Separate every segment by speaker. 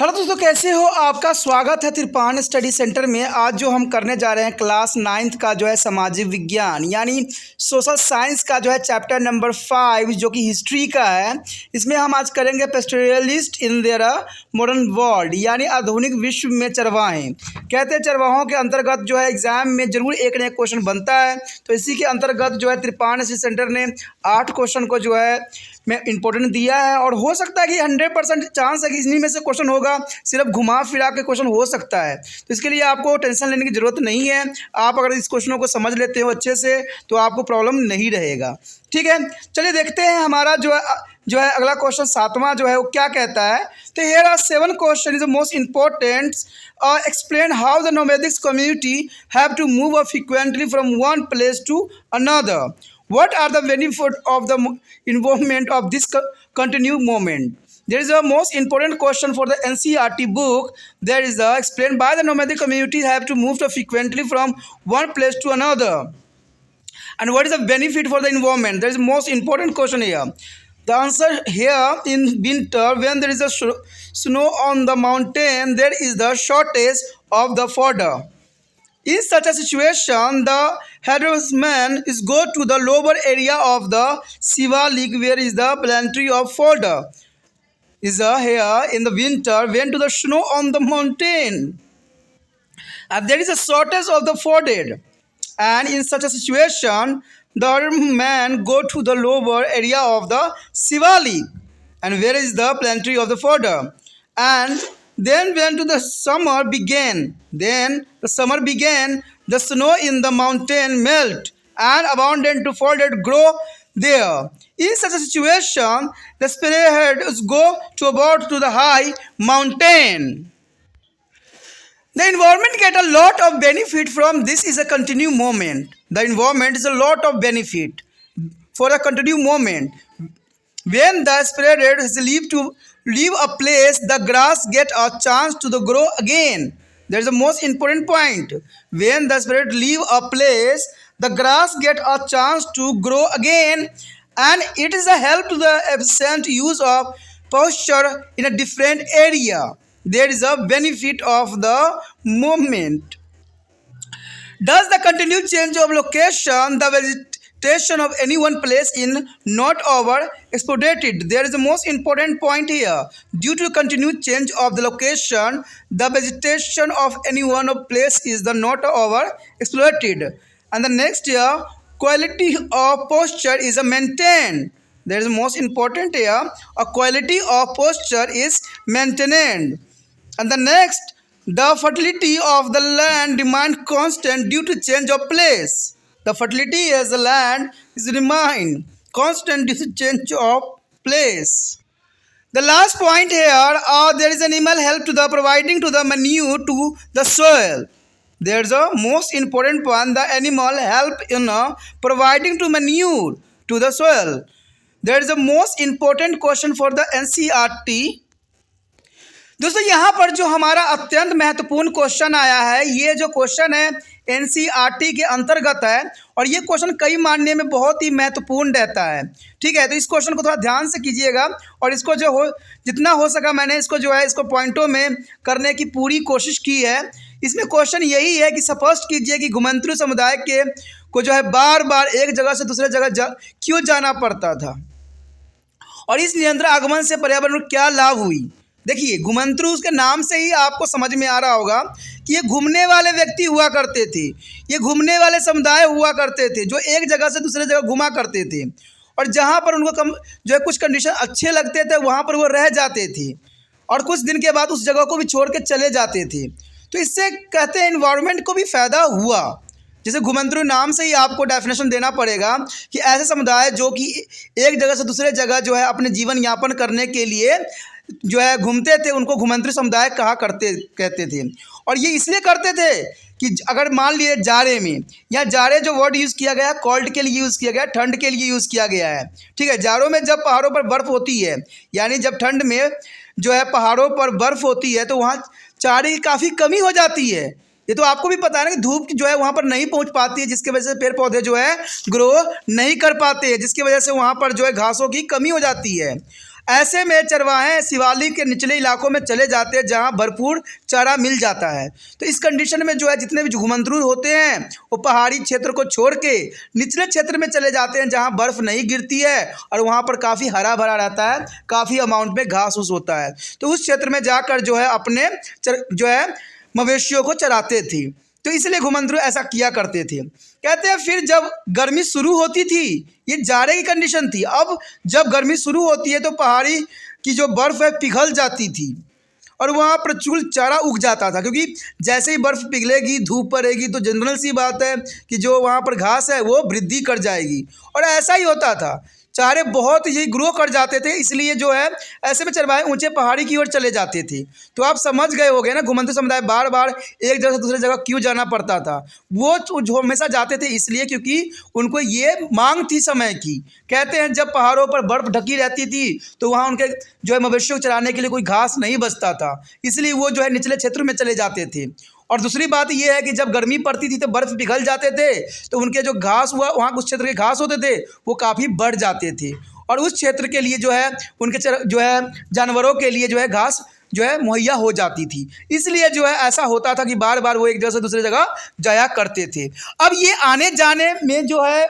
Speaker 1: Hello दोस्तों, कैसे हो? आपका स्वागत है तिरपान स्टडी सेंटर में। आज जो हम करने जा रहे हैं क्लास 9th का जो है सामाजिक विज्ञान यानी सोशल साइंस का जो है चैप्टर नंबर 5 जो कि हिस्ट्री का है। इसमें हम आज करेंगे पेस्टोरियलिस्ट इन देयर मॉडर्न वर्ल्ड यानी आधुनिक विश्व में चरवाहे। कहते हैं चरवाहों के अंतर्गत जो है एग्जाम में जरूर एक न एक क्वेश्चन बनता है, तो इसी के अंतर्गत जो है तिरपान स्टडी सेंटर ने 8 क्वेश्चन को जो है में इम्पोर्टेंट दिया है और हो सकता है कि 100% चांस है कि इन्हीं में से क्वेश्चन होगा। सिर्फ घुमा फिरा के क्वेश्चन हो सकता है, तो इसके लिए आपको टेंशन लेने की ज़रूरत नहीं है। आप अगर इस क्वेश्चनों को समझ लेते हो अच्छे से तो आपको प्रॉब्लम नहीं रहेगा। ठीक है, चलिए देखते हैं हमारा जो है अगला क्वेश्चन 7वां जो है वो क्या कहता है। तो here are 7 question is the most important. Explain how the nomadic community have to move frequently from one place to another. What are the benefits of the involvement of this continued movement? There is a most important question for the NCERT book. There is explained by the nomadic communities have to move frequently from one place to another. And what is the benefit for the environment? There is a most important question here. The answer here, in winter when there is a snow on the mountain, there is the shortage of the fodder. In such a situation, the herdsman is go to the lower area of the Shivalik where is the plenty of fodder. Is here in the winter when to the snow on the mountain. And there is a shortage of the fodder. And in such a situation, the herdsman go to the lower area of the Shivalik and where is the plenty of the fodder. And then when to the summer began, the snow in the mountain melt and abundant to folded grow there. In such a situation, the sparrowheads go to about to the high mountain. The environment get a lot of benefit from this is a continued movement. The environment is a lot of benefit for a continued movement. When the sparrowheads leave a place, the grass get a chance to the grow again. There is a most important point. When the sparrowheads leave a place, the grass get a chance to grow again, and it is a help to the efficient use of pasture in a different area. There is a benefit of the movement. Does the continued change of location, the vegetation of any one place in not over exploited? There is the most important point here. Due to continued change of the location, the vegetation of any one place is the not over exploited. And the next here, quality of posture is maintained. There is the most important here. A quality of posture is maintained. And the next, the fertility of the land remains constant due to change of place. The fertility as the land is remain constant due to change of place. The last point here, there is animal help to the providing to the manure to the soil. There is a most important point. The animal help in providing to manure to the soil. There is a most important question for the NCERT. दोस्तों यहाँ पर जो हमारा अत्यंत महत्वपूर्ण question आया है, ये जो क्वेश्चन है एनसीईआरटी के अंतर्गत है और ये क्वेश्चन कई मानने में बहुत ही महत्वपूर्ण रहता है। ठीक है, तो इस क्वेश्चन को थोड़ा ध्यान से कीजिएगा और इसको जो हो जितना हो सका मैंने इसको जो है इसको पॉइंटों में करने की पूरी कोशिश की है। इसमें क्वेश्चन यही है कि स्पष्ट कीजिए कि घुमंतरू समुदाय के को जो है बार बार एक जगह से दूसरे जगह क्यों जाना पड़ता था और इस निरंतर आगमन से पर्यावरण को क्या लाभ हुई। देखिए, घुमंतरू उसके नाम से ही आपको समझ में आ रहा होगा कि ये घूमने वाले व्यक्ति हुआ करते थे, ये घूमने वाले समुदाय हुआ करते थे जो एक जगह से दूसरे जगह घुमा करते थे और जहाँ पर उनको जो है कुछ कंडीशन अच्छे लगते थे वहाँ पर वो रह जाते थे और कुछ दिन के बाद उस जगह को भी छोड़ के चले जाते थे। तो इससे कहते हैं इन्वायरमेंट को भी फ़ायदा हुआ। जैसे घुमंतरू नाम से ही आपको डेफिनेशन देना पड़ेगा कि ऐसे समुदाय जो कि एक जगह से दूसरे जगह जो है अपने जीवन यापन करने के लिए जो है घूमते थे उनको घुमंतरू समुदाय कहते थे। और ये इसलिए करते थे कि अगर मान लिए जाड़े में, या जाड़े जो वर्ड यूज़ किया गया कोल्ड के लिए यूज़ किया गया, ठंड के लिए यूज़ किया गया है। ठीक है, जाड़ों में जब पहाड़ों पर बर्फ़ होती है यानी जब ठंड में जो है पहाड़ों पर बर्फ़ होती है तो वहाँ चारे की काफ़ी कमी हो जाती है। ये तो आपको भी पता है ना कि धूप जो है वहाँ पर नहीं पहुँच पाती है, जिसकी वजह से पेड़ पौधे जो है ग्रो नहीं कर पाते हैं, जिसकी वजह से वहाँ पर जो है घासों की कमी हो जाती है। ऐसे में चरवाहे शिवालिक के निचले इलाकों में चले जाते हैं जहाँ भरपूर चारा मिल जाता है। तो इस कंडीशन में जो है जितने भी घुमंतरू होते हैं वो पहाड़ी क्षेत्र को छोड़ के निचले क्षेत्र में चले जाते हैं जहाँ बर्फ़ नहीं गिरती है और वहाँ पर काफ़ी हरा भरा रहता है, काफ़ी अमाउंट में घास फूस होता है। तो उस क्षेत्र में जाकर जो है अपने जो है मवेशियों को चराते थे। तो इसलिए घुमंतरू ऐसा किया करते थे। कहते हैं फिर जब गर्मी शुरू होती थी, ये जाड़े की कंडीशन थी, अब जब गर्मी शुरू होती है तो पहाड़ी की जो बर्फ़ है पिघल जाती थी और वहाँ प्रचुर चारा उग जाता था, क्योंकि जैसे ही बर्फ़ पिघलेगी, धूप पड़ेगी तो जनरल सी बात है कि जो वहाँ पर घास है वो वृद्धि कर जाएगी। और ऐसा ही होता था, चारे बहुत ही ग्रो कर जाते थे, इसलिए जो है ऐसे में चरवाहे ऊंचे पहाड़ी की ओर चले जाते थे। तो आप समझ गए होंगे ना घुमंतू समुदाय बार बार एक जगह से दूसरी जगह क्यों जाना पड़ता था। वो जो हमेशा जाते थे इसलिए क्योंकि उनको ये मांग थी समय की। कहते हैं जब पहाड़ों पर बर्फ़ ढकी रहती थी तो वहाँ उनके जो है मवेशियों को चराने के लिए कोई घास नहीं बचता था, इसलिए वो जो है निचले क्षेत्र में चले जाते थे। और दूसरी बात ये है कि जब गर्मी पड़ती थी तो बर्फ़ पिघल जाते थे, तो उनके जो घास हुआ वहाँ उस क्षेत्र के घास होते थे वो काफ़ी बढ़ जाते थे और उस क्षेत्र के लिए जो है उनके जो है जानवरों के लिए जो है घास जो है मुहैया हो जाती थी। इसलिए जो है ऐसा होता था कि बार बार वो एक जगह से दूसरी जगह जाया करते थे। अब ये आने जाने में जो है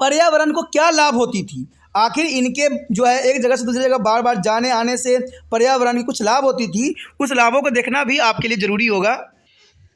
Speaker 1: पर्यावरण को क्या लाभ होती थी, आखिर इनके जो है एक जगह से दूसरी जगह बार बार जाने आने से पर्यावरण की कुछ लाभ होती थी, उस लाभों को देखना भी आपके लिए ज़रूरी होगा।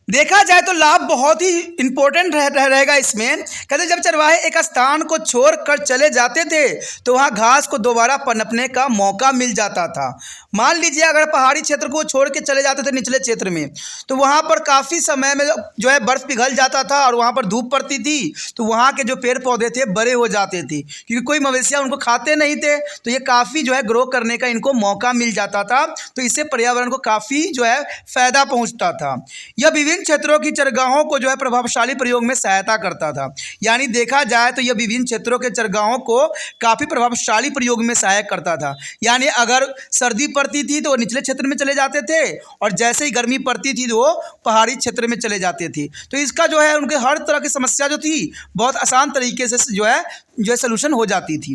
Speaker 1: देखा जाए तो लाभ बहुत ही इम्पोर्टेंट रहेगा इसमें। कहते जब चरवाहे एक स्थान को छोड़कर चले जाते थे तो वहाँ घास को दोबारा पनपने का मौका मिल जाता था। मान लीजिए अगर पहाड़ी क्षेत्र को छोड़ के चले जाते थे निचले क्षेत्र में, तो वहाँ पर काफ़ी समय में जो है बर्फ़ पिघल जाता था और वहाँ पर धूप पड़ती थी, तो वहाँ के जो पेड़ पौधे थे बड़े हो जाते थे, क्योंकि कोई मवेशियाँ उनको खाते नहीं थे, तो ये काफ़ी जो है ग्रो करने का इनको मौका मिल जाता था। तो इससे पर्यावरण को काफ़ी जो है फ़ायदा पहुँचता था। यह विभिन्न क्षेत्रों की चरगाहों को जो है प्रभावशाली प्रयोग में सहायता करता था। यानी देखा जाए तो यह विभिन्न क्षेत्रों के चरगाहों को काफ़ी प्रभावशाली प्रयोग में सहायक करता था। यानी अगर सर्दी पड़ती थी तो वो निचले क्षेत्र में चले जाते थे और जैसे ही गर्मी पड़ती थी तो वो पहाड़ी क्षेत्र में चले जाते थे। तो इसका जो है उनके हर तरह की समस्या जो थी बहुत आसान तरीके से जो है सलूशन हो जाती थी।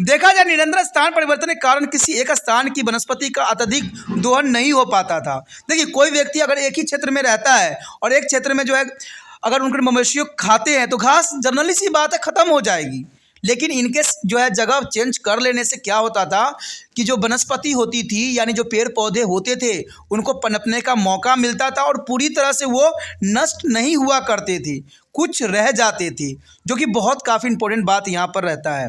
Speaker 1: देखा जाए निरंतर स्थान परिवर्तन के कारण किसी एक स्थान की वनस्पति का अत्यधिक दोहन नहीं हो पाता था। देखिए कोई व्यक्ति अगर एक ही क्षेत्र में रहता है और एक क्षेत्र में जो है अगर उनके मवेशियों खाते हैं तो घास जनरली सी बात है ख़त्म हो जाएगी, लेकिन इनके जो है जगह चेंज कर लेने से क्या होता था कि जो वनस्पति होती थी यानी जो पेड़ पौधे होते थे उनको पनपने का मौका मिलता था और पूरी तरह से वो नष्ट नहीं हुआ करते थे, कुछ रह जाते थे, जो कि बहुत काफ़ी इंपॉर्टेंट बात यहाँ पर रहता है।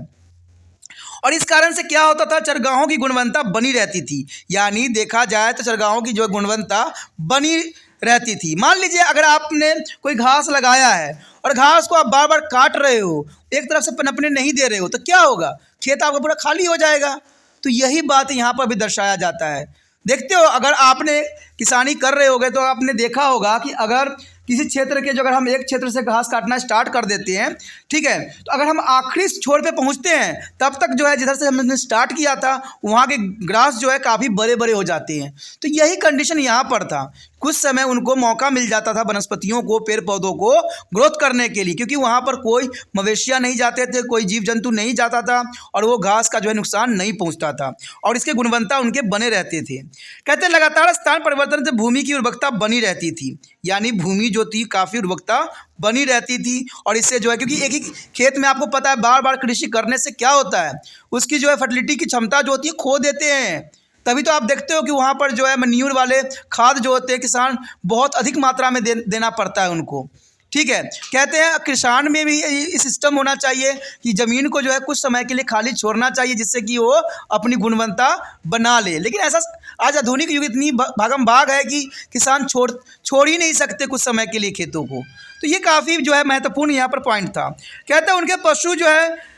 Speaker 1: और इस कारण से क्या होता था, चरगाहों की गुणवत्ता बनी रहती थी। यानी देखा जाए तो चरगाहों की जो गुणवत्ता बनी रहती थी। मान लीजिए अगर आपने कोई घास लगाया है और घास को आप बार बार काट रहे हो, एक तरफ से पनपने नहीं दे रहे हो, तो क्या होगा, खेत आपका पूरा खाली हो जाएगा। तो यही बात यहाँ पर भी दर्शाया जाता है। देखते हो अगर आपने किसानी कर रहे होगे तो आपने देखा होगा कि अगर किसी क्षेत्र के जो अगर हम एक क्षेत्र से घास काटना स्टार्ट कर देते हैं, ठीक है, तो अगर हम आखिरी छोर पे पहुंचते हैं तब तक जो है जिधर से हमने स्टार्ट किया था वहाँ के ग्रास जो है काफ़ी बड़े बड़े हो जाते हैं। तो यही कंडीशन यहाँ पर था। कुछ समय उनको मौका मिल जाता था वनस्पतियों को, पेड़ पौधों को ग्रोथ करने के लिए, क्योंकि वहाँ पर कोई मवेशियाँ नहीं जाते थे, कोई जीव जंतु नहीं जाता था और वो घास का जो है नुकसान नहीं पहुँचता था और इसके गुणवत्ता उनके बने रहते थे। कहते हैं लगातार स्थान परिवर्तन से भूमि की उर्वरकता बनी रहती थी। यानी भूमि जो थी काफ़ी उर्वरकता बनी रहती थी और इससे जो है क्योंकि एक ही खेत में आपको पता है बार बार कृषि करने से क्या होता है, उसकी जो है फर्टिलिटी की क्षमता जो होती है खो देते हैं। तभी तो आप देखते हो कि वहाँ पर जो है मैन्यूर वाले खाद जो होते हैं किसान बहुत अधिक मात्रा में देना पड़ता है उनको, ठीक है। कहते हैं किसान में भी ये सिस्टम होना चाहिए कि ज़मीन को जो है कुछ समय के लिए खाली छोड़ना चाहिए जिससे कि वो अपनी गुणवत्ता बना ले। लेकिन ऐसा आज आधुनिक युग इतनी भागम भाग है कि किसान छोड़ ही नहीं सकते कुछ समय के लिए खेतों को। तो ये काफ़ी जो है महत्वपूर्ण यहाँ पर पॉइंट था। कहते हैं उनके पशु जो है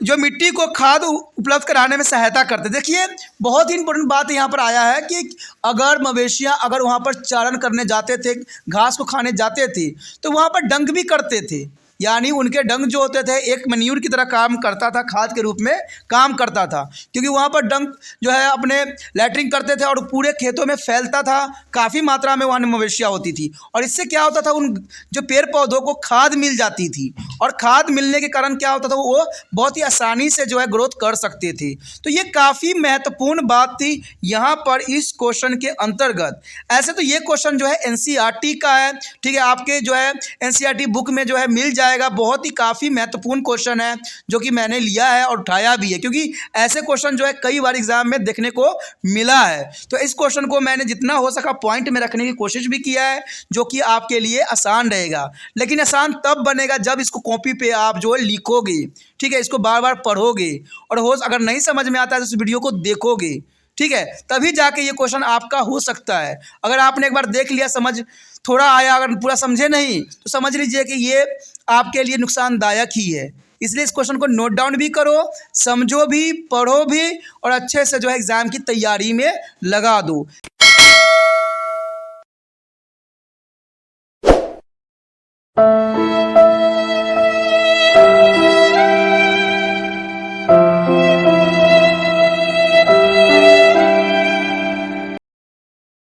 Speaker 1: जो मिट्टी को खाद उपलब्ध कराने में सहायता करते। देखिए बहुत ही इंपॉर्टेंट बात यहाँ पर आया है कि अगर मवेशियाँ अगर वहाँ पर चारण करने जाते थे, घास को खाने जाते थे, तो वहाँ पर डंक भी करते थे। यानी उनके डंक जो होते थे एक मैन्यूर की तरह काम करता था, खाद के रूप में काम करता था, क्योंकि वहाँ पर डंक जो है अपने लैट्रिन करते थे और पूरे खेतों में फैलता था, काफ़ी मात्रा में वहाँ मवेशियाँ होती थी और इससे क्या होता था, उन जो पेड़ पौधों को खाद मिल जाती थी और खाद मिलने के कारण क्या होता था, वो बहुत ही आसानी से जो है ग्रोथ कर सकते थे। तो ये काफ़ी महत्वपूर्ण बात थी यहाँ पर इस क्वेश्चन के अंतर्गत। ऐसे तो ये क्वेश्चन जो है एनसीईआरटी का है, ठीक है, आपके जो है एनसीईआरटी बुक में जो है मिल जाएगा। बहुत ही काफ़ी महत्वपूर्ण क्वेश्चन है जो कि मैंने लिया है और उठाया भी है, क्योंकि ऐसे क्वेश्चन जो है कई बार एग्जाम में देखने को मिला है। तो इस क्वेश्चन को मैंने जितना हो सका पॉइंट में रखने की कोशिश भी किया है, जो कि आपके लिए आसान रहेगा। लेकिन आसान तब बनेगा जब इसको कॉपी पे आप जो है लिखोगे, ठीक है, इसको बार बार पढ़ोगे और अगर नहीं समझ में आता है तो इस वीडियो को देखोगे, ठीक है, तभी जाके ये क्वेश्चन आपका हो सकता है। अगर आपने एक बार देख लिया, समझ थोड़ा आया, अगर पूरा समझे नहीं तो समझ लीजिए कि ये आपके लिए नुकसानदायक ही है। इसलिए इस क्वेश्चन को नोट डाउन भी करो, समझो भी, पढ़ो भी और अच्छे से जो है एग्ज़ाम की तैयारी में लगा दो।